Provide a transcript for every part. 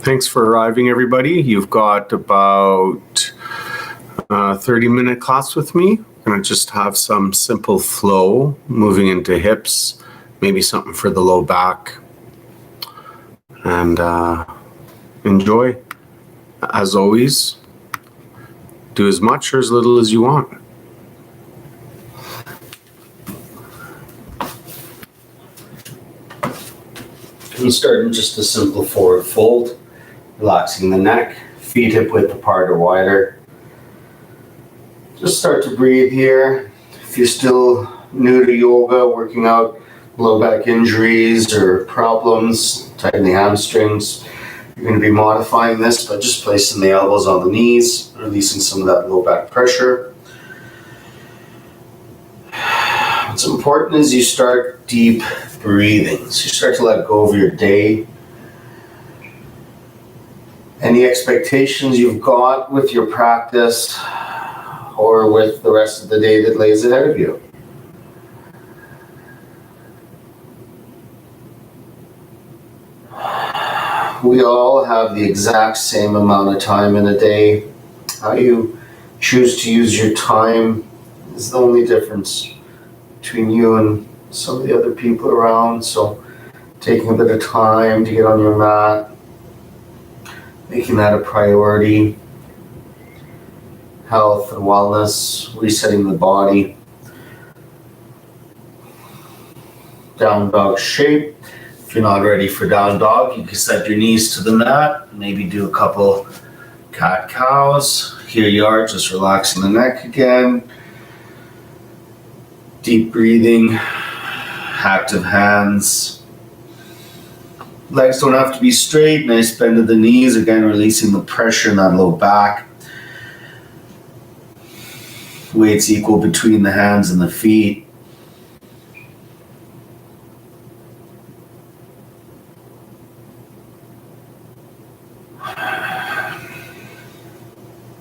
Thanks for arriving, everybody. You've got about a 30-minute class with me. I'm going to just have some simple flow, moving into hips, maybe something for the low back, and enjoy. As always, do as much or as little as you want. I'm starting just a simple forward fold, relaxing the neck, feet hip width apart or wider. Just start to breathe here. If you're still new to yoga, working out low back injuries or problems, tightening hamstrings, you're going to be modifying this by just placing the elbows on the knees, releasing some of that low back pressure. What's important is you start deep breathing. So you start to let go of your day. Any expectations you've got with your practice or with the rest of the day that lays ahead of you. We all have the exact same amount of time in a day. How you choose to use your time is the only difference between you and some of the other people around. So taking a bit of time to get on your mat, making that a priority. Health and wellness, resetting the body. Down dog shape. If you're not ready for down dog, you can set your knees to the mat, maybe do a couple cat cows. Here you are, just relaxing the neck again. Deep breathing, active hands. Legs don't have to be straight, nice bend of the knees, again releasing the pressure in that low back. Weight's equal between the hands and the feet.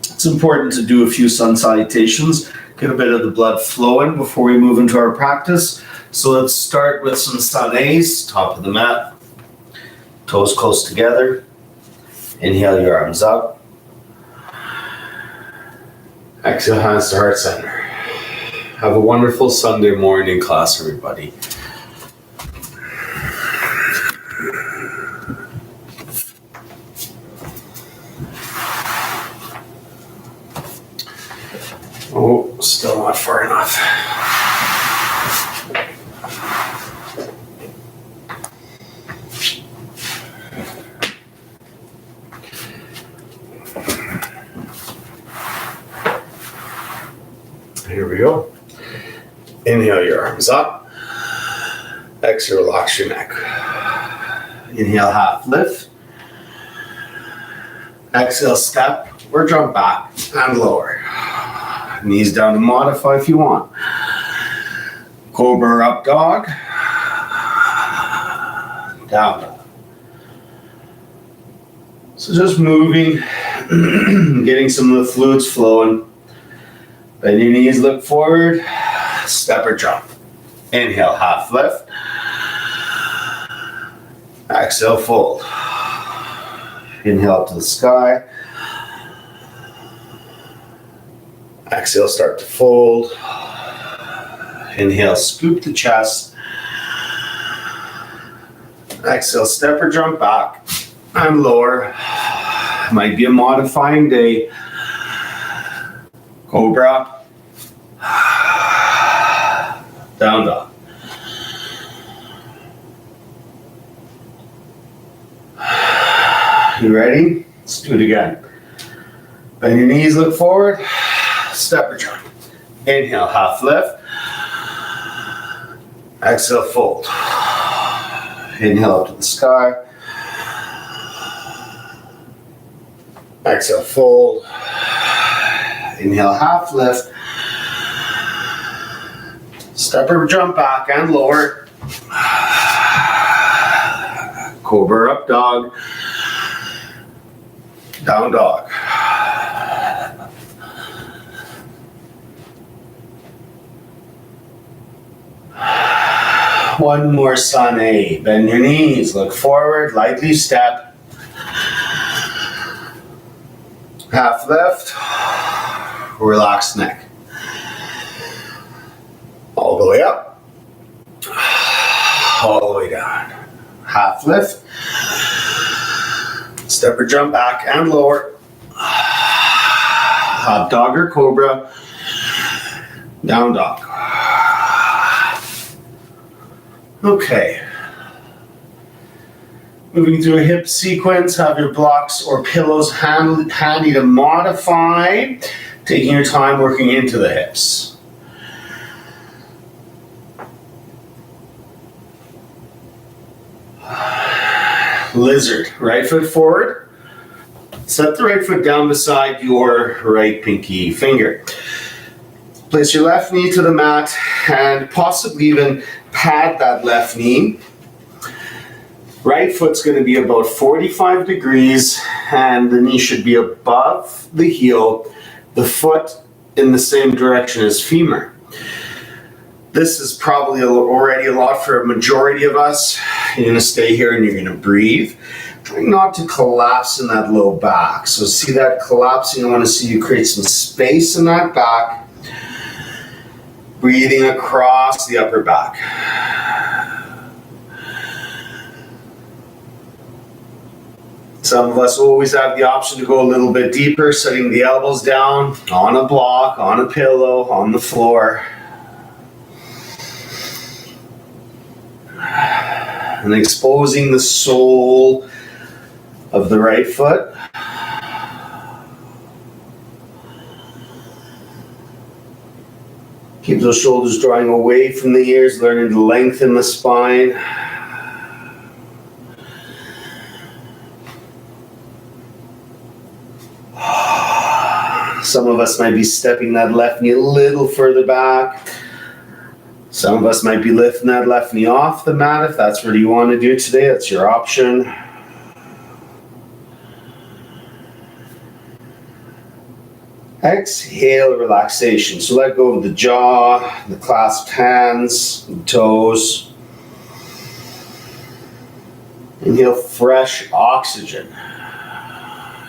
It's important to do a few sun salutations, get a bit of the blood flowing before we move into our practice. So let's start with some sun A's, top of the mat, toes close together. Inhale your arms up. Exhale, hands to heart center. Have a wonderful Sunday morning class, everybody. Oh, still not far enough. Here we go. Inhale your arms up. Exhale, relax your neck. Inhale, half lift. Exhale, step or jump back and lower. Knees down to modify if you want. Cobra up dog. Down dog. So just moving, getting some of the fluids flowing. Bend your knees, look forward, step or jump. Inhale, half lift. Exhale, fold. Inhale up to the sky. Exhale, start to fold. Inhale, scoop the chest. Exhale, step or jump back and lower. Might be a modifying day. Cobra. Down dog. You ready? Let's do it again. Bend your knees, look forward. Step or jump. Inhale, half lift. Exhale, fold. Inhale up to the sky. Exhale, fold. Inhale, half lift. Step or jump back and lower. Cobra up dog. Down dog. One more sun A. Bend your knees, look forward, lightly step. Half lift, relax neck. All the way up, all the way down. Half lift, step or jump back and lower. Hot dog or cobra, down dog. Okay. Moving through a hip sequence, have your blocks or pillows handy to modify, taking your time working into the hips. Lizard, right foot forward. Set the right foot down beside your right pinky finger. Place your left knee to the mat and possibly even pad that left knee. Right foot's going to be about 45 degrees and the knee should be above the heel, the foot in the same direction as femur. This is probably already a lot for a majority of us. You're going to stay here and you're going to breathe. Try not to collapse in that low back. So see that collapsing, I want to see you create some space in that back. Breathing across the upper back. Some of us always have the option to go a little bit deeper, setting the elbows down on a block, on a pillow, on the floor. And exposing the sole of the right foot. Keep those shoulders drawing away from the ears, learning to lengthen the spine. Some of us might be stepping that left knee a little further back. Some of us might be lifting that left knee off the mat if that's what you want to do today. That's your option. Exhale, relaxation. So let go of the jaw, the clasped hands, the toes. Inhale fresh oxygen,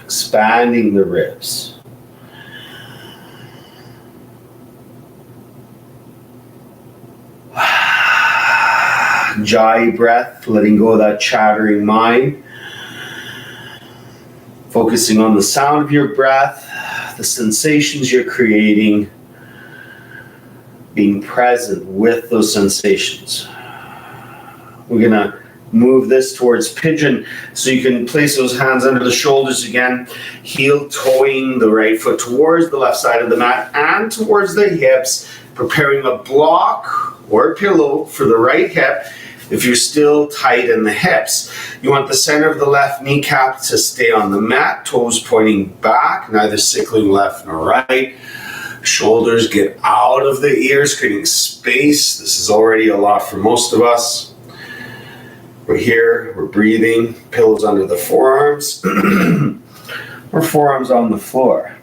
expanding the ribs. Jai breath, letting go of that chattering mind. Focusing on the sound of your breath, the sensations you're creating, being present with those sensations. We're going to move this towards pigeon, so you can place those hands under the shoulders again, heel toeing the right foot towards the left side of the mat and towards the hips, preparing a block or a pillow for the right hip. If you're still tight in the hips, you want the center of the left kneecap to stay on the mat, toes pointing back, neither sickling left nor right. Shoulders get out of the ears, creating space. This is already a lot for most of us. We're here, we're breathing, pillows under the forearms, or forearms on the floor.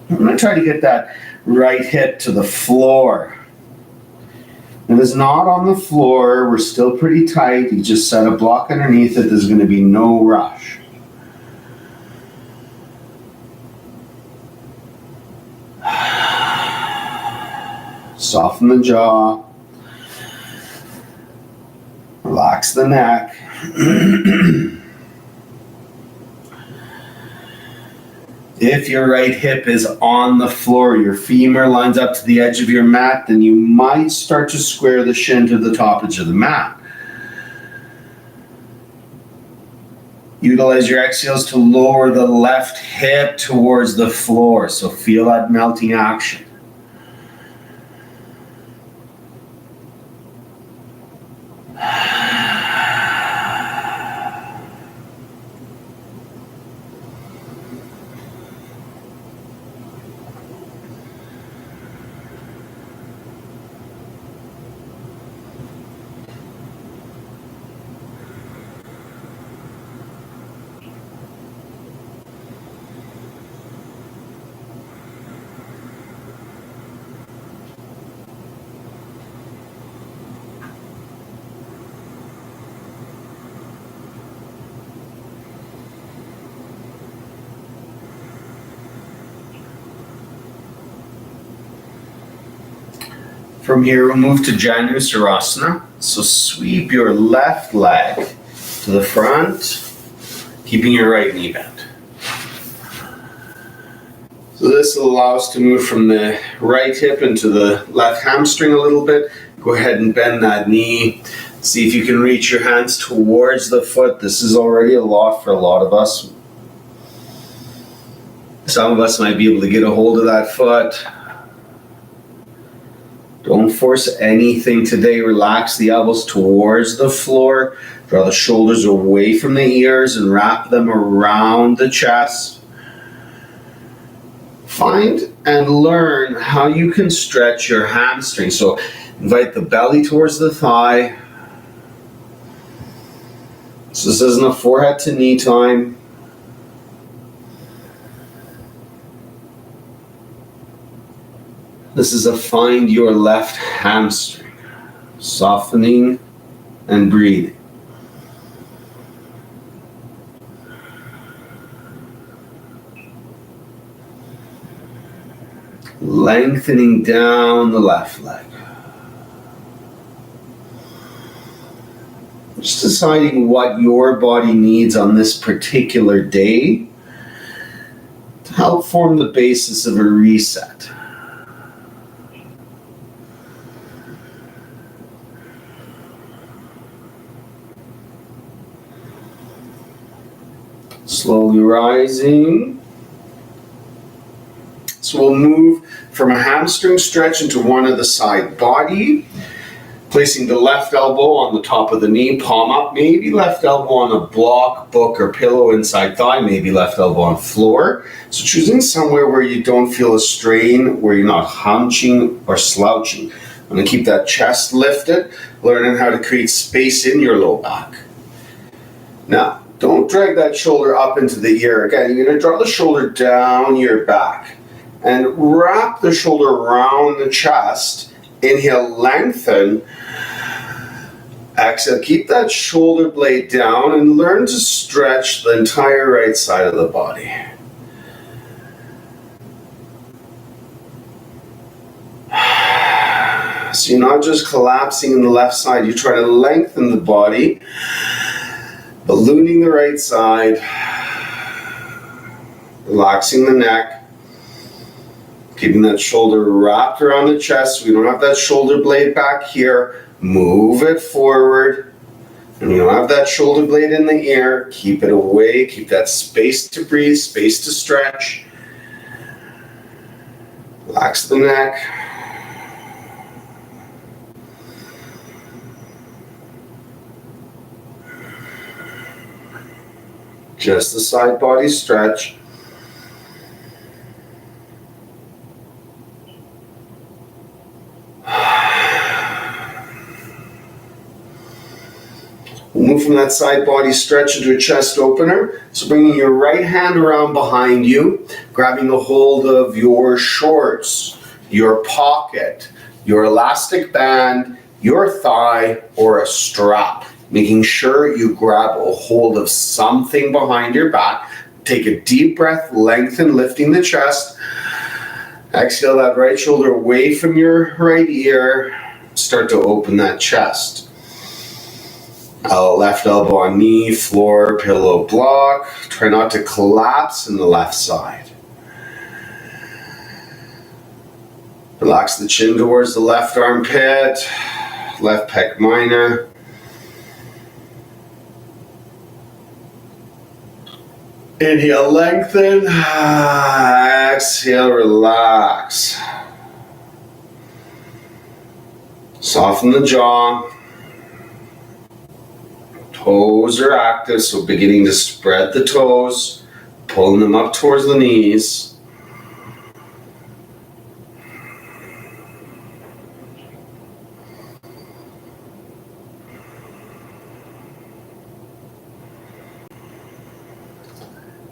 I'm going to try to get that right hip to the floor. If it's not on the floor, we're still pretty tight. You just set a block underneath it. There's going to be no rush. Soften the jaw. Relax the neck. If your right hip is on the floor, your femur lines up to the edge of your mat, then you might start to square the shin to the top edge of the mat. Utilize your exhales to lower the left hip towards the floor. So feel that melting action. From here, we'll move to Janusarasana. So sweep your left leg to the front, keeping your right knee bent. So this will allow us to move from the right hip into the left hamstring a little bit. Go ahead and bend that knee. See if you can reach your hands towards the foot. This is already a lot for a lot of us. Some of us might be able to get a hold of that foot. Don't force anything today. Relax the elbows towards the floor. Draw the shoulders away from the ears and wrap them around the chest. Find and learn how you can stretch your hamstring. So invite the belly towards the thigh. So this isn't a forehead to knee time. This is a find your left hamstring. Softening and breathing. Lengthening down the left leg. Just deciding what your body needs on this particular day to help form the basis of a reset. Slowly rising. So we'll move from a hamstring stretch into one of the side body. Placing the left elbow on the top of the knee, palm up, maybe left elbow on a block, book, or pillow inside thigh, maybe left elbow on floor. So choosing somewhere where you don't feel a strain, where you're not hunching or slouching. I'm going to keep that chest lifted, learning how to create space in your low back. Now, don't drag that shoulder up into the ear. Again, you're going to draw the shoulder down your back and wrap the shoulder around the chest. Inhale, lengthen. Exhale, keep that shoulder blade down and learn to stretch the entire right side of the body. So you're not just collapsing in the left side, you're trying to lengthen the body, ballooning the right side, relaxing the neck. Keeping that shoulder wrapped around the chest so we don't have that shoulder blade back here. Move it forward. And we don't have that shoulder blade in the ear. Keep it away. Keep that space to breathe, space to stretch. Relax the neck. Just the side body stretch. We'll move from that side body stretch into a chest opener. So bringing your right hand around behind you, grabbing a hold of your shorts, your pocket, your elastic band, your thigh, or a strap. Making sure you grab a hold of something behind your back. Take a deep breath, lengthen, lifting the chest. Exhale that right shoulder away from your right ear. Start to open that chest. Left elbow on knee, floor, pillow, block. Try not to collapse in the left side. Relax the chin towards the left armpit, left pec minor. Inhale, lengthen. Exhale, relax. Soften the jaw. Toes are active, so beginning to spread the toes, pulling them up towards the knees.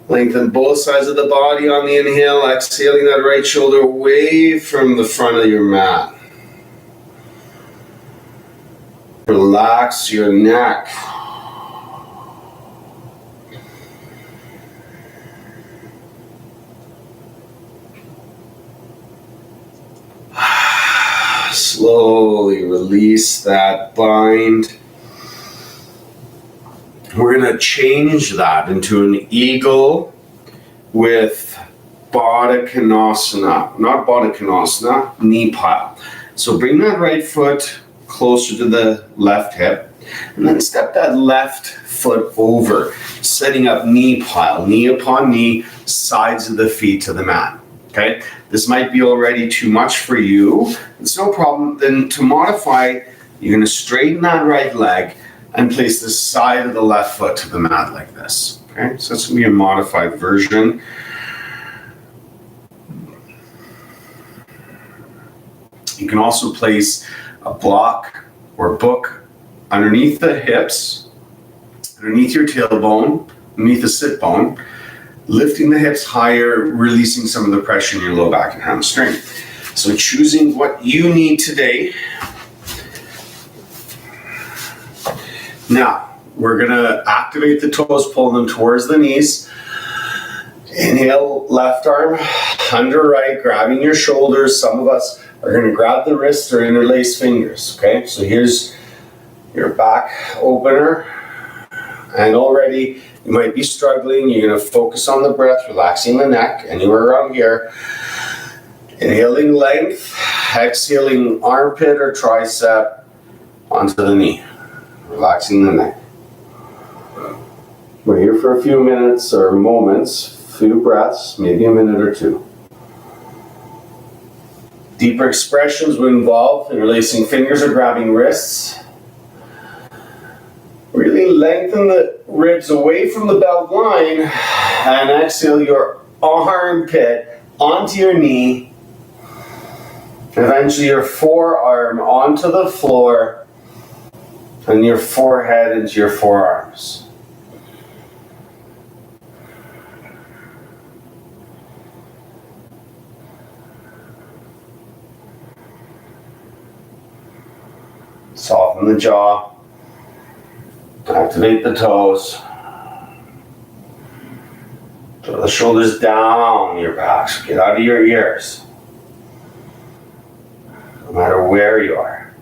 Lengthen both sides of the body on the inhale, exhaling that right shoulder away from the front of your mat. Relax your neck. slowly release that bind. We're going to change that into an eagle with Baddha Konasana, not Baddha Konasana, knee pile. So bring that right foot closer to the left hip, and then step that left foot over, setting up knee pile, knee upon knee, sides of the feet to the mat. Okay, this might be already too much for you. It's no problem. Then to modify, you're going to straighten that right leg and place the side of the left foot to the mat like this. Okay, so that's going to be a modified version. You can also place a block or book underneath the hips, underneath your tailbone, underneath the sit bone, lifting the hips higher, releasing some of the pressure in your low back and hamstring. So choosing what you need today. Now, we're gonna activate the toes, pull them towards the knees. Inhale, left arm under right, grabbing your shoulders. Some of us are gonna grab the wrists or interlace fingers, okay? So here's your back opener. And already you might be struggling. You're going to focus on the breath, relaxing the neck, anywhere around here. Inhaling length, exhaling armpit or tricep onto the knee, relaxing the neck. We're here for a few minutes or moments, few breaths, maybe a minute or two. Deeper expressions would involve interlacing fingers or grabbing wrists. Really lengthen the ribs away from the belt line and exhale your armpit onto your knee. And eventually your forearm onto the floor and your forehead into your forearms. Soften the jaw. Activate the toes. Throw the shoulders down your back. Get out of your ears. No matter where you are.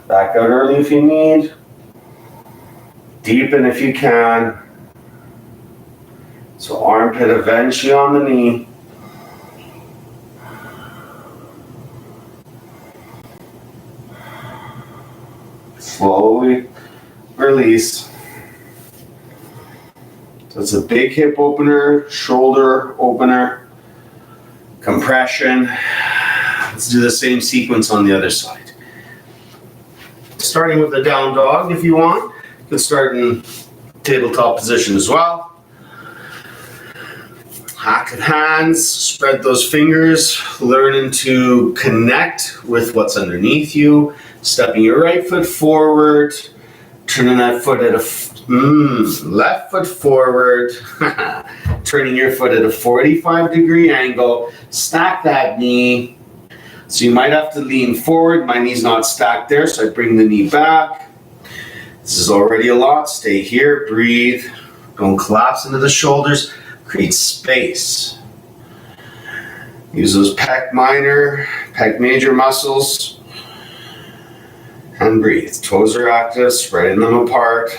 Back out early if you need. Deepen if you can. So armpit eventually on the knee. Slowly release. So it's a big hip opener, shoulder opener, compression. Let's do the same sequence on the other side. Starting with the down dog if you want. You can start in tabletop position as well. Active hands, spread those fingers, learning to connect with what's underneath you. Stepping your right foot forward, turning that foot at a left foot forward, turning your foot at a 45-degree angle. Stack that knee. So you might have to lean forward. My knee's not stacked there, so I bring the knee back. This is already a lot. Stay here, breathe. Don't collapse into the shoulders. Create space. Use those pec minor, pec major muscles. And breathe. Toes are active, spreading them apart.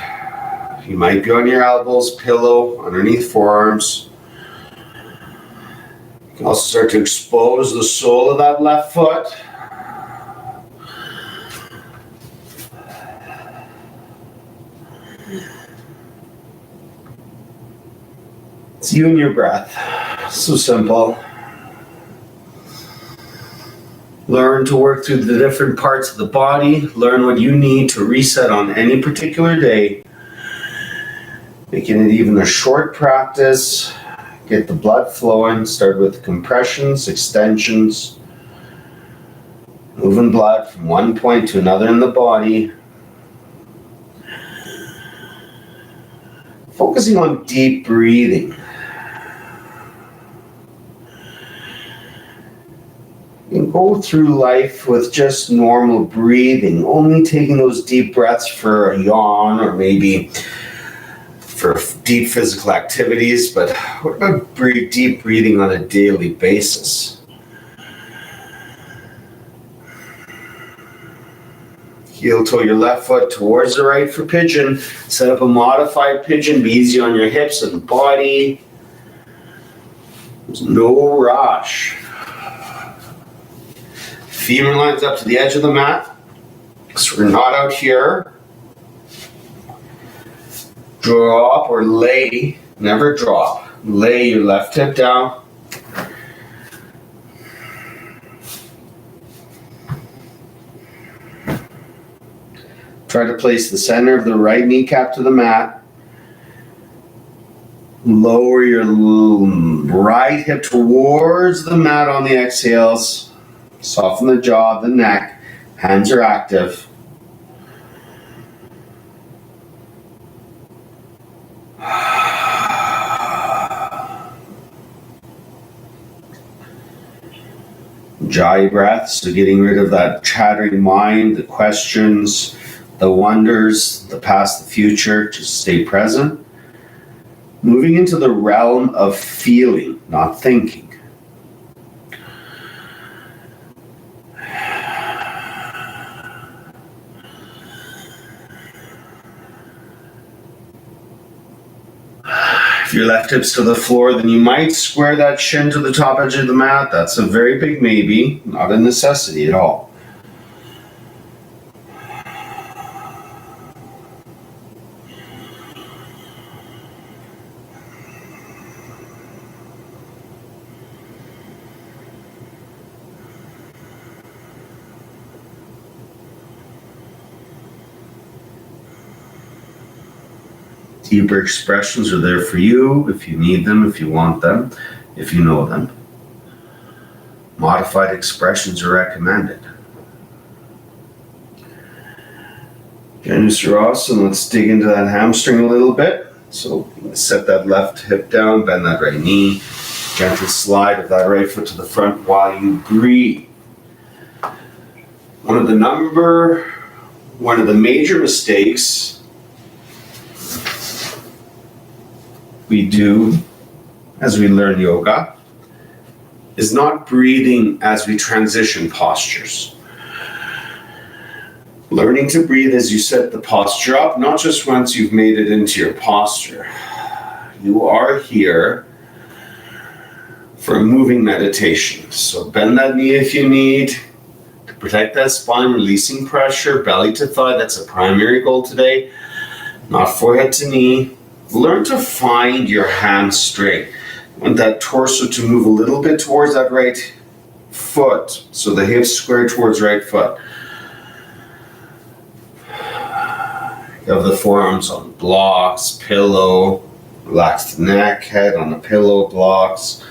You might be on your elbows, pillow, underneath forearms. You can also start to expose the sole of that left foot. It's you and your breath. So simple. Learn to work through the different parts of the body. Learn what you need to reset on any particular day. Making it even a short practice. Get the blood flowing. Start with compressions, extensions. Moving blood from one point to another in the body. Focusing on deep breathing. You can go through life with just normal breathing, only taking those deep breaths for a yawn or maybe for deep physical activities, but what about deep breathing on a daily basis? Heel toe your left foot towards the right for pigeon. Set up a modified pigeon. Be easy on your hips and body. There's no rush. Femur lines up to the edge of the mat. So we're not out here. Drop or lay. Never drop. Lay your left hip down. Try to place the center of the right kneecap to the mat. Lower your right hip towards the mat on the exhales. Soften the jaw, the neck. Hands are active. Jai breath, so getting rid of that chattering mind, the questions, the wonders, the past, the future. Just stay present. Moving into the realm of feeling, not thinking. If your left hip's to the floor, then you might square that shin to the top edge of the mat. That's a very big maybe, not a necessity at all. Deeper expressions are there for you if you need them, if you want them, if you know them. Modified expressions are recommended. Janusarasana, let's dig into that hamstring a little bit. So set that left hip down, bend that right knee, gentle slide of that right foot to the front while you breathe. One of the major mistakes we do as we learn yoga is not breathing as we transition postures. Learning to breathe as you set the posture up, not just once you've made it into your posture. You are here for a moving meditation. So bend that knee if you need to protect that spine, releasing pressure, belly to thigh. That's a primary goal today, not forehead to knee. Learn to find your hamstring. You want that torso to move a little bit towards that right foot. So the hips square towards right foot. You have the forearms on blocks, pillow. Relax the neck, head on the pillow, blocks.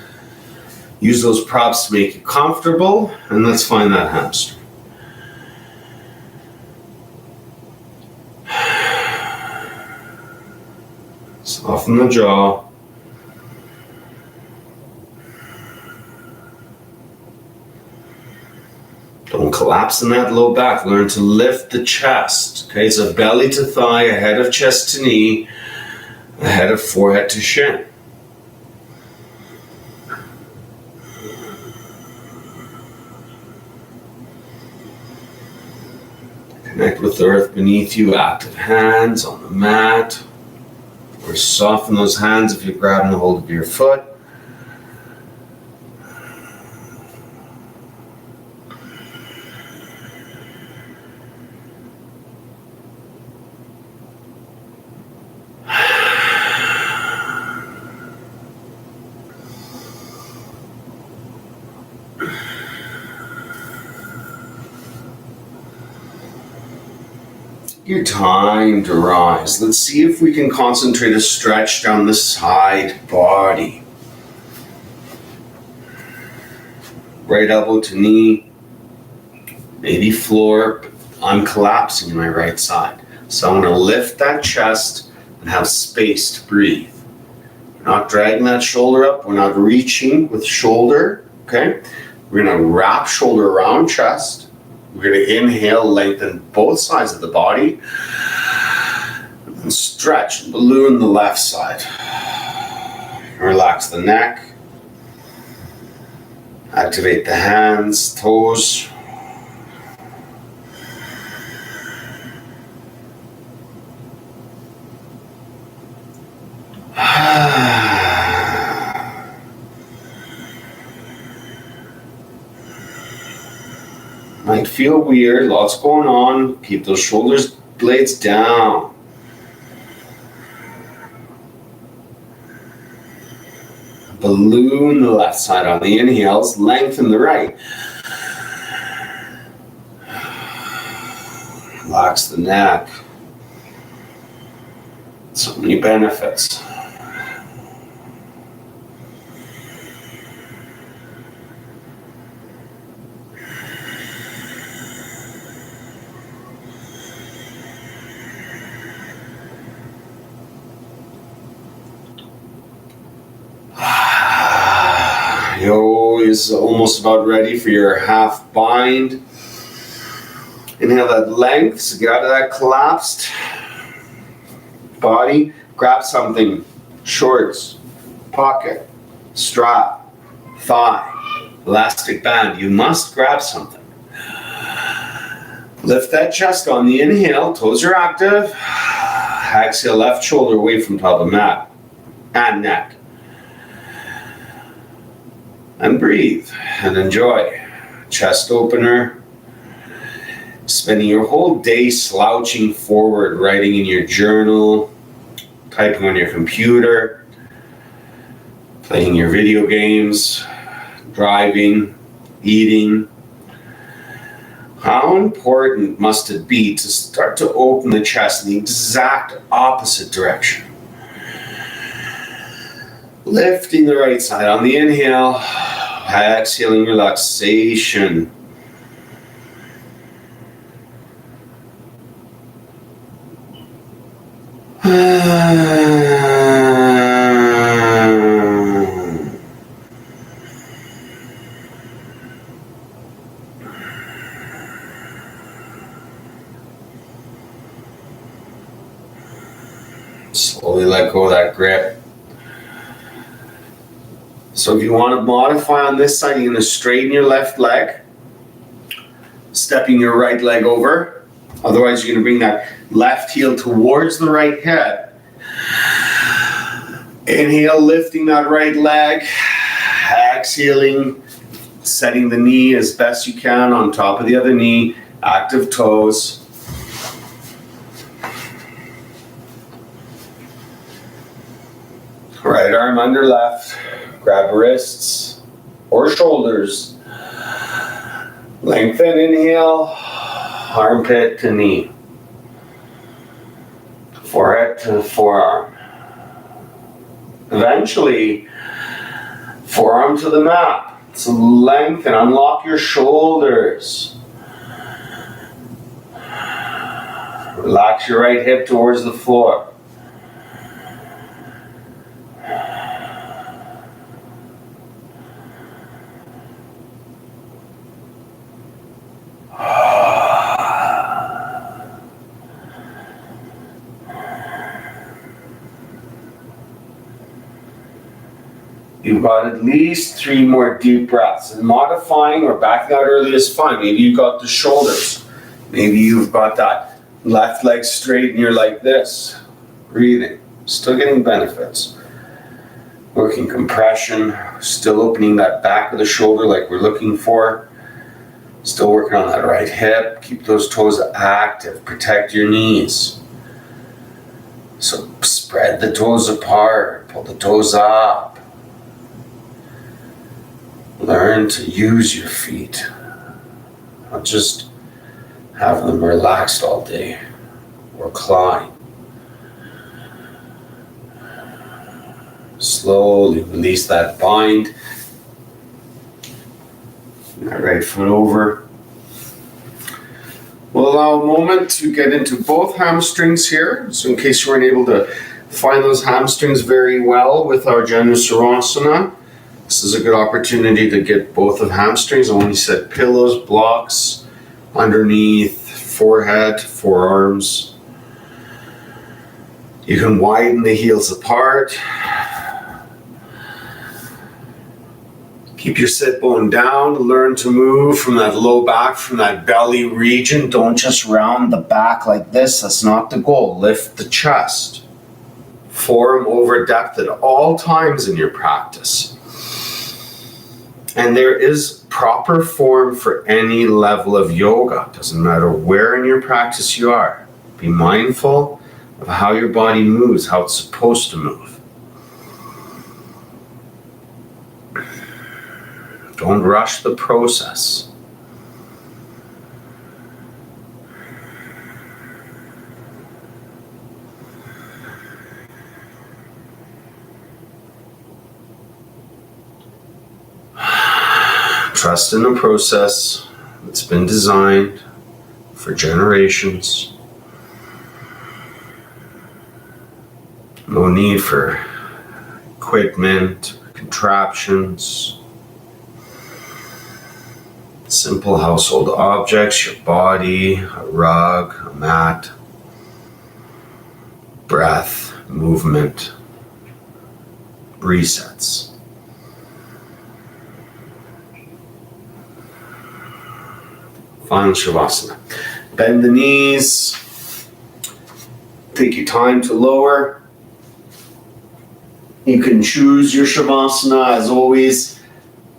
Use those props to make you comfortable. And let's find that hamstring. Soften the jaw. Don't collapse in that low back. Learn to lift the chest. Okay, so belly to thigh, ahead of chest to knee, ahead of forehead to shin. Connect with the earth beneath you, active hands on the mat. Or soften those hands if you're grabbing a hold of your foot. Your time to rise. Let's see if we can concentrate a stretch down the side body. Right elbow to knee, maybe floor. I'm collapsing in my right side. So I'm going to lift that chest and have space to breathe. We're not dragging that shoulder up. We're not reaching with shoulder. Okay? We're going to wrap shoulder around chest. We're going to inhale, lengthen both sides of the body, and stretch and balloon the left side. Relax the neck. Activate the hands, toes. feel weird, lots going on. Keep those shoulders blades down. Balloon the left side on the inhales, lengthen the right. Relax the neck. So many benefits. Is almost about ready for your half bind. Inhale that length, so get out of that collapsed body. Grab something, shorts, pocket, strap, thigh, elastic band. You must grab something. Lift that chest on the inhale, toes are active. Exhale, left shoulder away from top of mat and neck. And breathe and enjoy. Chest opener. Spending your whole day slouching forward, writing in your journal, typing on your computer, playing your video games, driving, eating. How important must it be to start to open the chest in the exact opposite direction? Lifting the right side on the inhale, exhaling relaxation. Slowly let go of that grip. So if you want to modify on this side, you're going to straighten your left leg, stepping your right leg over. Otherwise, you're going to bring that left heel towards the right hip. Inhale, lifting that right leg. Exhaling, setting the knee as best you can on top of the other knee. Active toes. Right arm under left. Grab wrists or shoulders. Lengthen, inhale, armpit to knee. Forehead to forearm. Eventually, forearm to the mat. So lengthen, unlock your shoulders. Relax your right hip towards the floor. You've got at least 3 more deep breaths. And modifying or backing out early is fine. Maybe you've got the shoulders. Maybe you've got that left leg straight and you're like this. Breathing. Still getting benefits. Working compression. Still opening that back of the shoulder like we're looking for. Still working on that right hip. Keep those toes active. Protect your knees. So spread the toes apart. Pull the toes up. Learn to use your feet. Not just have them relaxed all day. Recline. Slowly release that bind. That right foot over. We'll allow a moment to get into both hamstrings here. So in case you weren't able to find those hamstrings very well with our Janusarasana, this is a good opportunity to get both of hamstrings. I want you to set pillows, blocks underneath, forehead, forearms. You can widen the heels apart. Keep your sit bone down. Learn to move from that low back, from that belly region. Don't just round the back like this. That's not the goal. Lift the chest. Forearm over depth at all times in your practice. And there is proper form for any level of yoga. Doesn't matter where in your practice you are. Be mindful of how your body moves, how it's supposed to move. Don't rush the process. Trust in the process that's been designed for generations. No need for equipment, contraptions, simple household objects, your body, a rug, a mat, breath, movement, resets. Final Shavasana. Bend the knees. Take your time to lower. You can choose your Shavasana as always.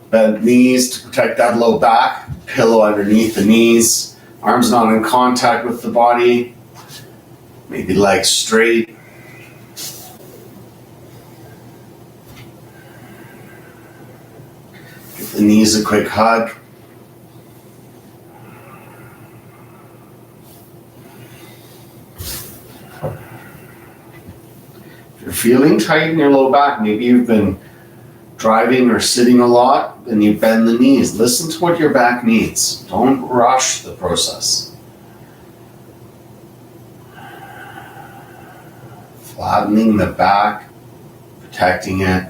Bend knees to protect that low back. Pillow underneath the knees. Arms not in contact with the body. Maybe legs straight. Give the knees a quick hug. If you're feeling tight in your low back, maybe you've been driving or sitting a lot, then you bend the knees. Listen to what your back needs. Don't rush the process. Flattening the back, protecting it.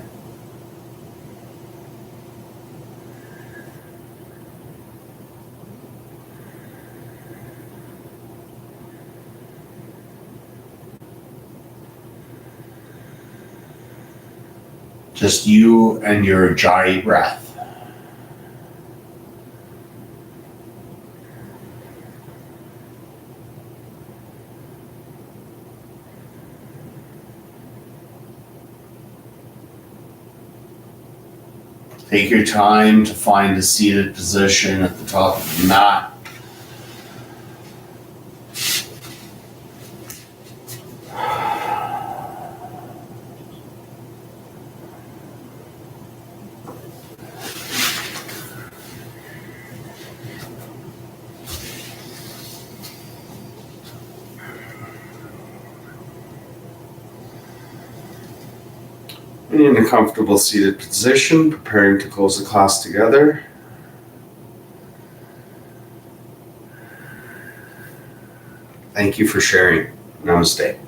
Just you and your Jai breath. Take your time to find a seated position at the top of the mat. In a comfortable seated position, preparing to close the class together. Thank you for sharing. Namaste.